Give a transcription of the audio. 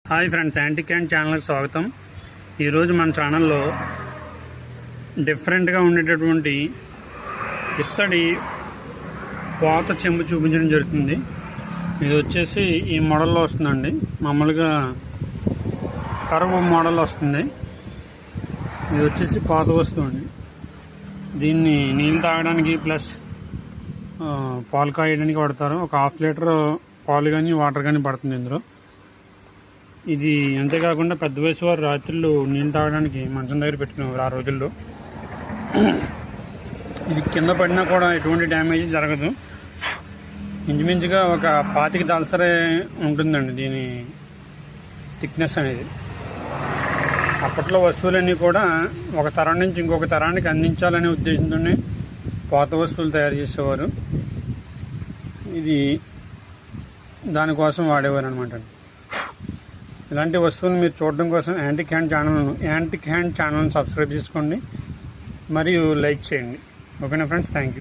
Hi friends, antique hand ఛానల్కి స్వాగతం. ఈరోజు మన ఛానల్లో డిఫరెంట్గా ఉండేటటువంటి ఇత్తడి పాత చెంబు చూపించడం జరుగుతుంది. ఇది వచ్చేసి ఈ మోడల్లో వస్తుందండి. మామూలుగా కరువు మోడల్ వస్తుంది. ఇది వచ్చేసి పాత వస్తువు అండి. దీన్ని నీళ్ళు తాగడానికి ప్లస్ పాలు కాయడానికి వాడతారు. ఒక 1/2 లీటర్ పాలు కానీ వాటర్ కానీ పడుతుంది ఇందులో. ఇది అంతేకాకుండా పెద్ద వయసు వారు రాత్రులు నీళ్ళు తాగడానికి మంచం దగ్గర పెట్టుకునేవారు ఆ రోజుల్లో. ఇది కింద పడినా కూడా ఎటువంటి డ్యామేజ్ జరగదు. ఇంచుమించుగా ఒక 25 దళసరే ఉంటుందండి దీని థిక్నెస్ అనేది. అప్పట్లో వస్తువులన్నీ కూడా ఒక తరం నుంచి ఇంకొక తరానికి అందించాలనే ఉద్దేశంతోనే పాత వస్తువులు తయారు చేసేవారు. ఇది దానికోసం వాడేవారు అనమాట. ఇలాంటి వస్తువులు మీరు చూడడం కోసం యాంటిక్ హ్యాండ్ ఛానల్ని సబ్స్క్రైబ్ చేసుకోండి మరియు లైక్ చేయండి. ఓకేనా ఫ్రెండ్స్, థ్యాంక్ యూ.